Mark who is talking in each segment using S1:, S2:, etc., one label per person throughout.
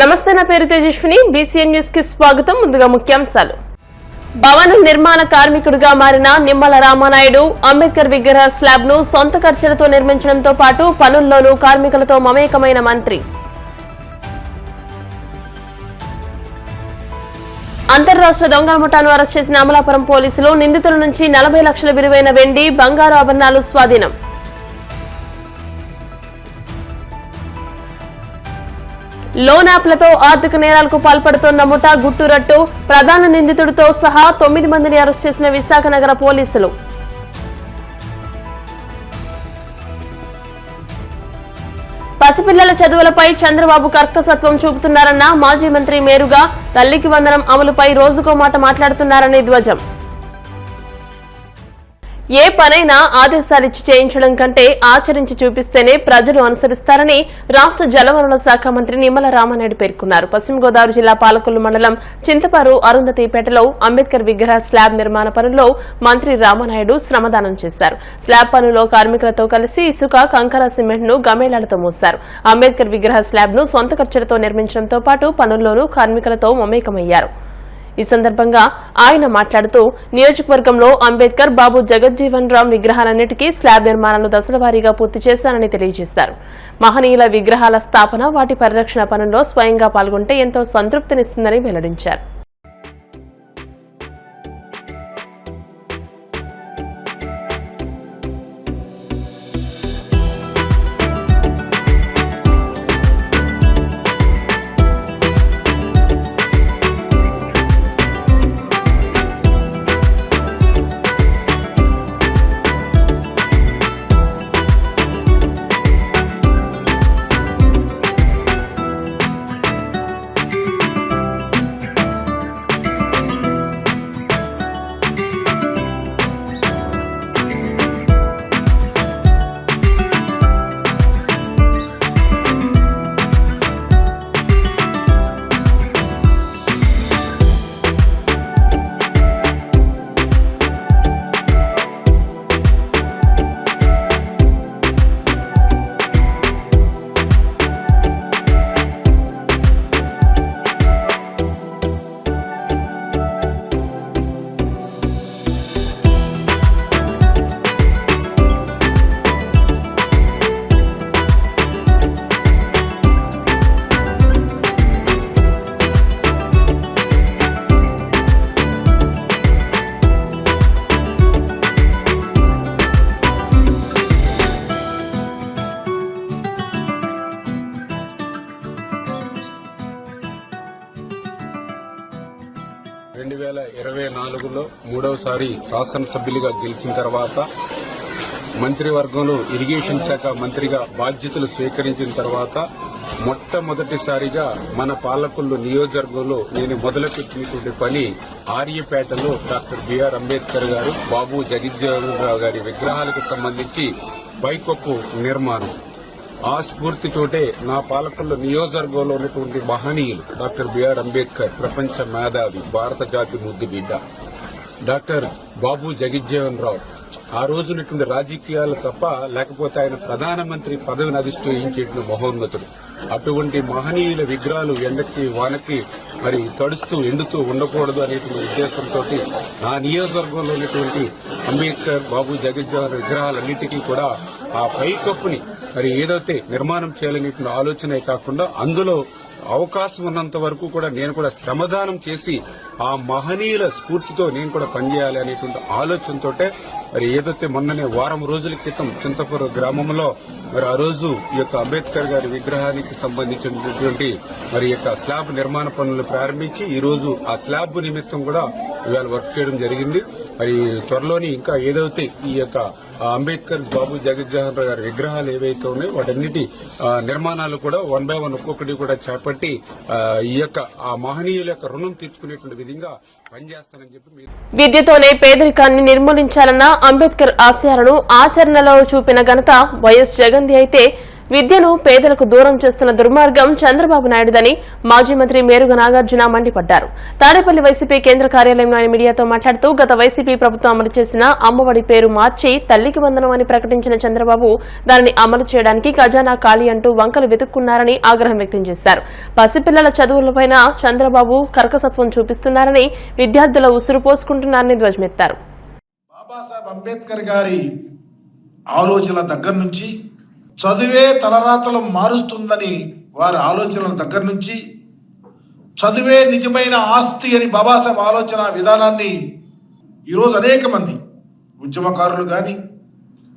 S1: నమస్తే, నా పేరు తేజస్విని. బీసీఎన్ న్యూస్ కి స్వాగతం. ముందుగా ముఖ్యాంశాలు. భవన నిర్మాణ కార్మికుడిగా మారిన నిమ్మల రామానాయుడు అంబేద్కర్ విగ్రహ స్లాబ్ ను సొంత ఖర్చులతో నిర్మించడంతో పాటు పనుల్లోనూ కార్మికులతో మమేకమైన మంత్రి. అంతర్రాష్ట్ర దొంగల ముఠాను అరెస్ట్ చేసిన అమలాపురం పోలీసులు నిందితుల నుంచి 40 లక్షల విలువైన వెండి, బంగారు ఆభరణాలు స్వాధీనం. లోన్ యాప్లతో ఆర్థిక నేరాలకు పాల్పడుతోన్న ముఠా గుట్టురట్టు, ప్రధాన నిందితుడితో సహా 9 మందిని అరెస్ట్ చేసిన విశాఖ నగర పోలీసులు. పసిపిల్లల చదువులపై చంద్రబాబు కర్కసత్వం చూపుతున్నారన్న మాజీ మంత్రి మేరుగా, తల్లికి వందనం అమలుపై రోజుకో మాట మాట్లాడుతున్నారని ధ్వజం. ఏ పనైనా ఆదేశాలిచ్చి చేయించడం కంటే ఆచరించి చూపిస్తేనే ప్రజలు అనుసరిస్తారని రాష్ట్ర జలవనరుల శాఖ మంత్రి నిమ్మల రామానాయుడు పేర్కొన్నారు. పశ్చిమ గోదావరి జిల్లా పాలకొల్లు మండలం చింతపారు అరుంధతిపేటలో అంబేద్కర్ విగ్రహ స్లాబ్ నిర్మాణ పనుల్లో మంత్రి రామానాయుడు శ్రమదానం చేశారు. స్లాబ్ పనుల్లో కార్మికులతో కలిసి ఇసుక, కంకర, సిమెంట్ ను గమేళాలతో మోశారు. అంబేద్కర్ విగ్రహ స్లాబ్ ను సొంత ఖర్చులతో నిర్మించడంతో పాటు పనుల్లోనూ కార్మికులతో మమేకమయ్యారు. ఈ సందర్భంగా ఆయన మాట్లాడుతూ నియోజకవర్గంలో అంబేద్కర్, బాబు జగజ్జీవన్ రామ్ విగ్రహాలన్నిటికీ స్లాబ్ నిర్మాణాలను దశలవారీగా పూర్తి చేశారని తెలియజేశారు. మహనీయుల విగ్రహాల స్థాపన, వాటి పరిరక్షణ పనుల్లో స్వయంగా పాల్గొంటే ఎంతో సంతృప్తినిస్తుందని వెల్లడించారు.
S2: మూడవసారి శాసనసభ్యులుగా గెలిచిన తర్వాత మంత్రివర్గంలో ఇరిగేషన్ శాఖ మంత్రిగా బాధ్యతలు స్వీకరించిన తర్వాత మొట్టమొదటిసారిగా మన పాలకొల్లు నియోజకవర్గంలో నేను మొదలుపెట్టినటువంటి పని ఆర్యపేటలో డాక్టర్ బిఆర్ అంబేద్కర్ గారు, బాబు జగజ్జీవన్ రావు గారి విగ్రహాలకు సంబంధించి పైకప్పు నిర్మాణం. ఆ స్ఫూర్తితోటే నా పాలకొల్లు నియోజకవర్గంలో ఉన్నటువంటి మహనీయులు డాక్టర్ బిఆర్ అంబేద్కర్, ప్రపంచ మేధావి, భారత జాతి ముద్దు బిడ్డ, డాక్టర్ బాబు జగజ్జీవన్ రావు, ఆ రోజునటువంటి రాజకీయాలు తప్ప లేకపోతే ఆయన ప్రధానమంత్రి పదవిని అధిష్ఠించేటువంటి మహోన్నతుడు. అటువంటి మహనీయుల విగ్రహాలు ఎండకి వానకి మరి తడుస్తూ ఎండుతూ ఉండకూడదు అనేటువంటి ఉద్దేశంతో నా నియోజకవర్గంలో ఉన్నటువంటి అంబేద్కర్, బాబు జగజ్జీవన్ విగ్రహాలన్నింటికీ కూడా ఆ పైకప్పుని మరి ఏదైతే నిర్మాణం చేయాలనేటువంటి ఆలోచనే కాకుండా అందులో అవకాశం ఉన్నంత వరకు కూడా నేను కూడా శ్రమదానం చేసి ఆ మహనీయుల స్ఫూర్తితో నేను కూడా పనిచేయాలి అనేటువంటి ఆలోచనతో మరి ఏదైతే మొన్ననే వారం రోజుల క్రితం చింతపూర్ గ్రామంలో మరి ఆ రోజు ఈ యొక్క అంబేద్కర్ గారి విగ్రహానికి సంబంధించినటువంటి మరి యొక్క స్లాబ్ నిర్మాణ పనులు ప్రారంభించి ఈ రోజు ఆ స్లాబ్ నిమిత్తం కూడా ఇవాళ వర్క్ చేయడం జరిగింది. మరి త్వరలోని ఇంకా ఏదైతే ఈ యొక్క అంబేద్కర్, బాబు జగజ్జీవన్ రావు గారి విగ్రహాలు ఏవైతే ఉన్నాయో వాటన్నిటి నిర్మాణాలు కూడా 1 by 1 ఒక్కొక్కటి కూడా చేపట్టి ఈ యొక్క ఆ మహనీయుల యొక్క రుణం తీర్చుకునేటువంటి విధంగా పనిచేస్తానని చెప్పి.
S1: విద్యతోనే పేదరికాన్ని నిర్మూలించాలన్న అంబేద్కర్ ఆశయాలను ఆచరణలో చూపిన ఘనత వైఎస్ జగన్ది అయితే విద్యను పేదలకు దూరం చేస్తున్న దుర్మార్గం చంద్రబాబు నాయుడుదని మాజీ మంత్రి మేరుగ నాగార్జున మండిపడ్డారు. తాడేపల్లి వైసీపీ కేంద్ర కార్యాలయంలో ఆయన మీడియాతో మాట్లాడుతూ గత వైసీపీ ప్రభుత్వం అమలు చేసిన అమ్మఒడి పేరు మార్చి తల్లికి వందనం అని ప్రకటించిన చంద్రబాబు దానిని అమలు చేయడానికి ఖజానా ఖాళీ అంటూ వంకలు వెతుక్కున్నారని ఆగ్రహం వ్యక్తం చేశారు. పసిపిల్లల చదువులపై చంద్రబాబు కర్కసత్వం చూపిస్తున్నారని, విద్యార్థుల ఉసురు పోసుకుంటున్నారని ధ్వజమెత్తారు.
S3: బాబాసాహెబ్ అంబేద్కర్ గారి ఆలోచనల దగ్గర నుంచి, చదువే తలరాతలు మారుస్తుందని వారి ఆలోచనల దగ్గర నుంచి, చదువే నిజమైన ఆస్తి అని బాబాసాహెబ్ ఆలోచన విధానాన్ని ఈరోజు అనేక మంది ఉద్యమకారులు కానీ,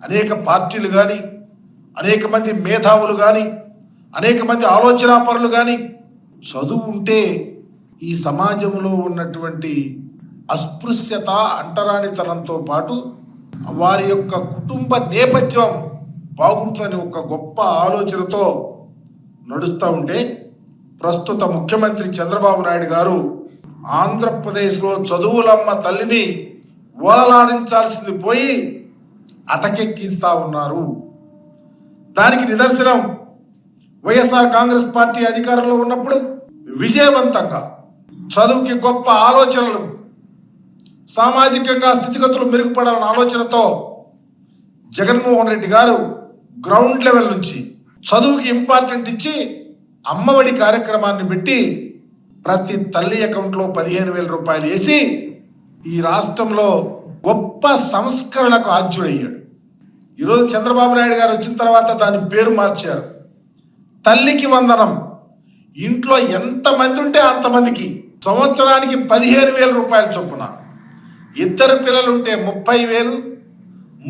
S3: అనేక పార్టీలు కానీ, అనేక మంది మేధావులు కానీ, అనేక మంది ఆలోచనాపరులు కానీ, చదువు ఉంటే ఈ సమాజంలో ఉన్నటువంటి అస్పృశ్యత, అంటరానితనంతో పాటు వారి యొక్క కుటుంబ నేపథ్యం బాగుంటుందని ఒక గొప్ప ఆలోచనతో నడుస్తూ ఉంటే, ప్రస్తుత ముఖ్యమంత్రి చంద్రబాబు నాయుడు గారు ఆంధ్రప్రదేశ్లో చదువులమ్మ తల్లిని ఓలలాడించాల్సింది పోయి అటకెక్కిస్తా ఉన్నారు. దానికి నిదర్శనం వైఎస్ఆర్ కాంగ్రెస్ పార్టీ అధికారంలో ఉన్నప్పుడు విజయవంతంగా చదువుకి గొప్ప ఆలోచనలు, సామాజికంగా స్థితిగతులు మెరుగుపడాలన్న ఆలోచనతో జగన్మోహన్ రెడ్డి గారు గ్రౌండ్ లెవెల్ నుంచి చదువుకి ఇంపార్టెంట్ ఇచ్చి అమ్మఒడి కార్యక్రమాన్ని పెట్టి ప్రతి తల్లి అకౌంట్లో 15,000 రూపాయలు వేసి ఈ రాష్ట్రంలో గొప్ప సంస్కరణకు ఆద్యుడయ్యాడు. ఈరోజు చంద్రబాబు నాయుడు గారు వచ్చిన తర్వాత దాని పేరు మార్చారు. తల్లికి వందనం. ఇంట్లో ఎంతమంది ఉంటే అంతమందికి సంవత్సరానికి 15,000 రూపాయల చొప్పున, 2 పిల్లలుంటే 30,000,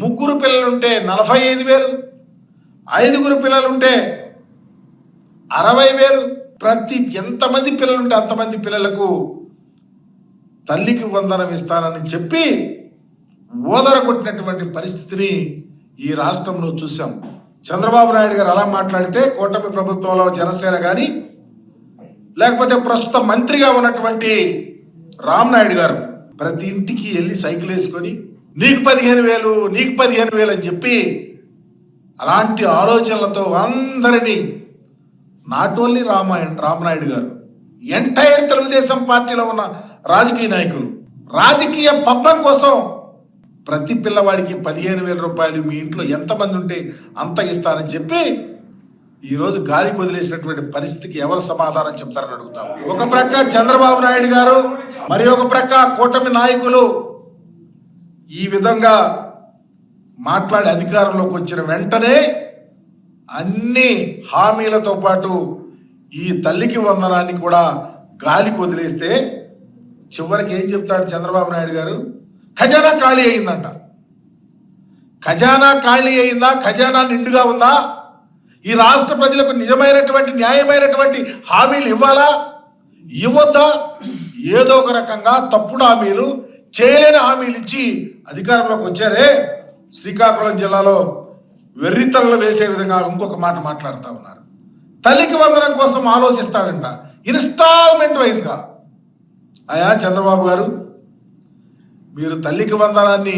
S3: 3 పిల్లలుంటే 45,000, 5 పిల్లలుంటే 60,000. ప్రతి ఎంతమంది పిల్లలుంటే అంతమంది పిల్లలకు తల్లికి వందనం ఇస్తానని చెప్పి ఓదరగొట్టినటువంటి పరిస్థితిని ఈ రాష్ట్రంలో చూసాం. చంద్రబాబు నాయుడు గారు అలా మాట్లాడితే కూటమి ప్రభుత్వంలో జనసేన కానీ, లేకపోతే ప్రస్తుత మంత్రిగా ఉన్నటువంటి రామనాయుడు గారు ప్రతి ఇంటికి వెళ్ళి సైకిల్ వేసుకొని నీకు 15,000, నీకు 15,000 అని చెప్పి అలాంటి ఆలోచనలతో అందరినీ, నాట్ ఓన్లీ రామనాయుడు గారు, ఎంటైర్ తెలుగుదేశం పార్టీలో ఉన్న రాజకీయ నాయకులు రాజకీయ పబ్బం కోసం ప్రతి పిల్లవాడికి 15,000 రూపాయలు మీ ఇంట్లో ఎంతమంది ఉంటే అంత ఇస్తారని చెప్పి ఈరోజు గాలికి వదిలేసినటువంటి పరిస్థితికి ఎవరు సమాధానం చెప్తారని అడుగుతాం. ఒక ప్రక్క చంద్రబాబు నాయుడు గారు, మరి ఒక ప్రక్క కూటమి నాయకులు ఈ విధంగా మాట్లాడి అధికారంలోకి వచ్చిన వెంటనే అన్ని హామీలతో పాటు ఈ తల్లికి వందనాన్ని కూడా గాలికి వదిలేస్తే చివరికి ఏం చెప్తాడు చంద్రబాబు నాయుడు గారు? ఖజానా ఖాళీ అయిందంట. ఖజానా ఖాళీ అయిందా? ఖజానా నిండుగా ఉందా? ఈ రాష్ట్ర ప్రజలకు నిజమైనటువంటి న్యాయమైనటువంటి హామీలు ఇవ్వాలా, ఇవ్వద్దా? ఏదో ఒక రకంగా తప్పుడు హామీలు, చేయలేని హామీలు ఇచ్చి అధికారంలోకి వచ్చారే. శ్రీకాకుళం జిల్లాలో వెర్రితలలు వేసే విధంగా ఇంకొక మాట మాట్లాడుతూ ఉన్నారు. తల్లికి వందనం కోసం ఆలోచిస్తాడంట ఇన్స్టాల్మెంట్ వైజ్గా. అయా చంద్రబాబు గారు, మీరు తల్లికి వందనాన్ని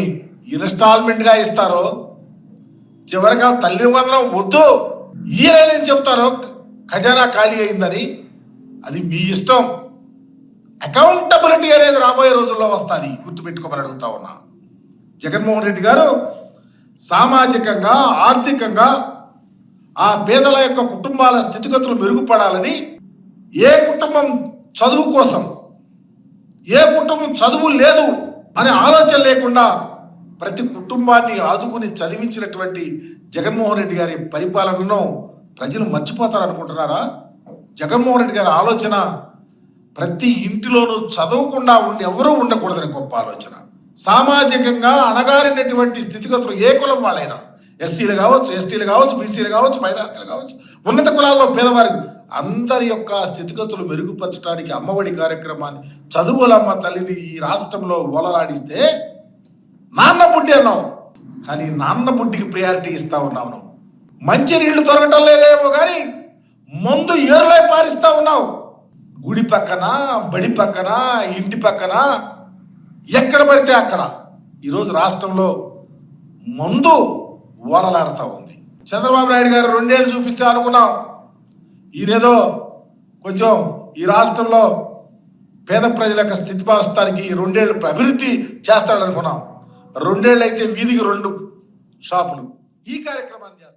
S3: ఇన్స్టాల్మెంట్గా ఇస్తారో, చివరిగా తల్లి వందనం వద్దు ఇయ్యలేని చెప్తారో ఖజానా ఖాళీ అయిందని, అది మీ ఇష్టం. అకౌంటబిలిటీ అనేది రాబోయే రోజుల్లో వస్తుంది, గుర్తుపెట్టుకోమని అడుగుతా ఉన్నా. జగన్మోహన్ రెడ్డి గారు సామాజికంగా, ఆర్థికంగా ఆ పేదల యొక్క కుటుంబాల స్థితిగతులు మెరుగుపడాలని, ఏ కుటుంబం చదువు కోసం, ఏ కుటుంబం చదువు లేదు అనే ఆలోచన లేకుండా ప్రతి కుటుంబాన్ని ఆదుకుని చదివించినటువంటి జగన్మోహన్ రెడ్డి గారి పరిపాలనను ప్రజలు మర్చిపోతారనుకుంటున్నారా? జగన్మోహన్ రెడ్డి గారి ఆలోచన ప్రతి ఇంటిలోనూ చదవకుండా ఎవరూ ఉండకూడదని గొప్ప ఆలోచన. సామాజికంగా అణగారినటువంటి స్థితిగతులు ఏ కులం వాళ్ళైనా, ఎస్సీలు కావచ్చు, ఎస్టీలు కావచ్చు, బీసీలు కావచ్చు, మైనార్టీలు కావచ్చు, ఉన్నత కులాల్లో పేదవారి అందరి యొక్క స్థితిగతులు మెరుగుపరచడానికి అమ్మఒడి కార్యక్రమాన్ని, చదువులమ్మ తల్లిని ఈ రాష్ట్రంలో ఓలలాడిస్తే నాన్న బుడ్డి అన్నావు, కానీ నాన్న బుడ్డికి ప్రయారిటీ ఇస్తా ఉన్నావు. నువ్వు మంచి నీళ్లు దొరకటం లేదేమో కానీ ముందు ఏరులై పారిస్తా ఉన్నావు. గుడి పక్కన, బడి పక్కన, ఇంటి పక్కన, ఎక్కడ పడితే అక్కడ ఈరోజు రాష్ట్రంలో మందు ఓలలాడుతూ ఉంది. చంద్రబాబు నాయుడు గారు 2 ఏళ్ళు చూపిస్తే అనుకున్నాం ఈయనేదో కొంచెం ఈ రాష్ట్రంలో పేద ప్రజల యొక్క స్థితి పరిస్థితానికి 2 ఏళ్ళు అభివృద్ధి చేస్తాడనుకున్నాం. 2 ఏళ్ళు అయితే వీధికి 2 షాపులు. ఈ కార్యక్రమాన్ని చేస్తాం.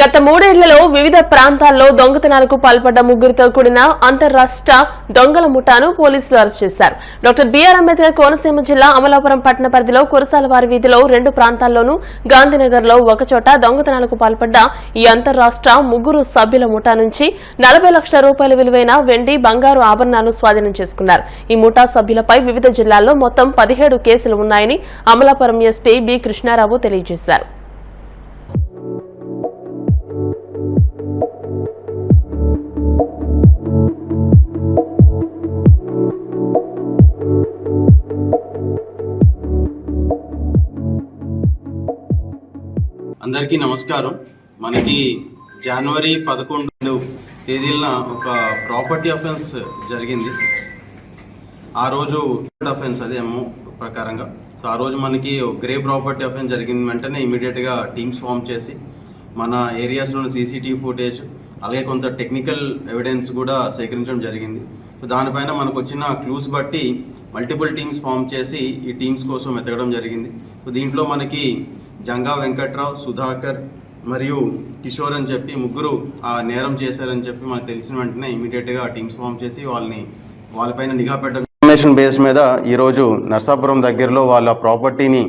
S1: గత 3 ఏళ్లలో వివిధ ప్రాంతాల్లో దొంగతనాలకు పాల్పడ్డ ముగ్గురితో కూడిన అంతర్రాష్ట్ర దొంగల ముఠాను పోలీసులు అరెస్ట్ చేశారు. డాక్టర్ బిఆర్ అంబేద్కర్ కోనసీమ జిల్లా అమలాపురం పట్టణ పరిధిలో కురసాలవారి వీధిలో 2 ప్రాంతాల్లోనూ గాంధీనగర్ లో ఒకచోట దొంగతనాలకు పాల్పడ్డ ఈ అంతర్రాష్ట్ర ముగ్గురు సభ్యుల ముఠా నుంచి 40 లక్షల రూపాయల విలువైన వెండి, బంగారు ఆభరణాలు స్వాధీనం చేసుకున్నారు. ఈ ముఠా సభ్యులపై వివిధ జిల్లాల్లో మొత్తం 17 కేసులు ఉన్నాయని అమలాపురం ఎస్పీ బి కృష్ణారావు తెలియజేశారు.
S4: అందరికీ నమస్కారం. మనకి జనవరి 11 తేదీన ఒక ప్రాపర్టీ అఫెన్స్ జరిగింది. ఆ రోజు అఫెన్స్ అదేమో ప్రకారంగా. సో ఆ రోజు మనకి గ్రే ప్రాపర్టీ అఫెన్స్ జరిగిన వెంటనే ఇమీడియట్గా టీమ్స్ ఫామ్ చేసి మన ఏరియాస్లోని సీసీటీవీ ఫుటేజ్ అలాగే కొంత టెక్నికల్ ఎవిడెన్స్ కూడా సేకరించడం జరిగింది. సో దానిపైన మనకు వచ్చిన క్లూస్ బట్టి మల్టిపుల్ టీమ్స్ ఫామ్ చేసి ఈ టీమ్స్ కోసం వెతకడం జరిగింది. సో దీంట్లో మనకి జంగా వెంకట్రావు, సుధాకర్ మరియు కిషోర్ అని చెప్పి ముగ్గురు ఆ నేరం చేశారని చెప్పి మనకు తెలిసిన వెంటనే ఇమీడియట్గా టీమ్స్ ఫామ్ చేసి వాళ్ళపైన నిఘా పెట్టడం. ఇన్ఫర్మేషన్ బేస్ మీద ఈరోజు నర్సాపురం దగ్గరలో వాళ్ళ ప్రాపర్టీని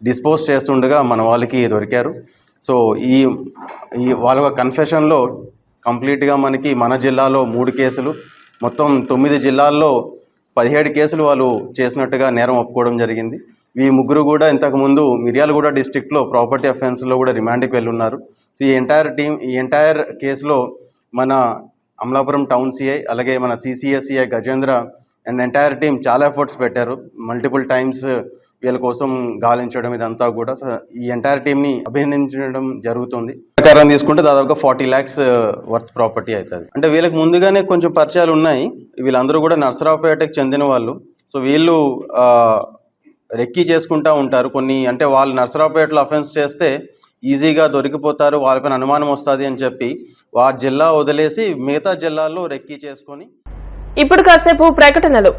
S4: డిస్పోజ్ చేస్తుండగా మన వాళ్ళకి దొరికారు. సో ఈ వాళ్ళ కన్ఫెషన్లో కంప్లీట్గా మనకి మన జిల్లాలో 3 కేసులు, మొత్తం 9 జిల్లాల్లో 17 కేసులు వాళ్ళు చేసినట్టుగా నేరం ఒప్పుకోవడం జరిగింది. ఈ ముగ్గురు కూడా ఇంతకుముందు మిర్యాలగూడ డిస్ట్రిక్ట్లో ప్రాపర్టీ అఫెన్స్లో కూడా రిమాండ్కి వెళ్ళున్నారు. ఈ ఎంటైర్ కేసులో మన అమలాపురం టౌన్ సిఐ అలాగే మన CCSCI Gajendra and entire team చాలా ఎఫర్ట్స్ పెట్టారు. మల్టిపుల్ టైమ్స్ వీళ్ళ కోసం గాలించడం ఇదంతా కూడా. సో ఈ ఎంటైర్ టీంని అభినందించడం జరుగుతుంది. ప్రకారం తీసుకుంటే దాదాపుగా 40 lakhs వర్త్ ప్రాపర్టీ అవుతుంది. అంటే వీళ్ళకి ముందుగానే కొంచెం పరిచయాలు ఉన్నాయి. వీళ్ళందరూ కూడా నర్సరావుపేటకి చెందిన వాళ్ళు. సో వీళ్ళు రెక్కీ చేసుకుంటూ ఉంటారు. కొన్ని అంటే వాళ్ళు నర్సరావుపేటలో అఫెన్స్ చేస్తే ఈజీగా దొరికిపోతారు, వాళ్ళపైన అనుమానం వస్తుంది అని చెప్పి జిల్లా వదిలేసి మిగతా జిల్లాల్లో రెక్కీ చేసుకొని.
S1: ఇప్పుడు కాసేపు ప్రకటనలు.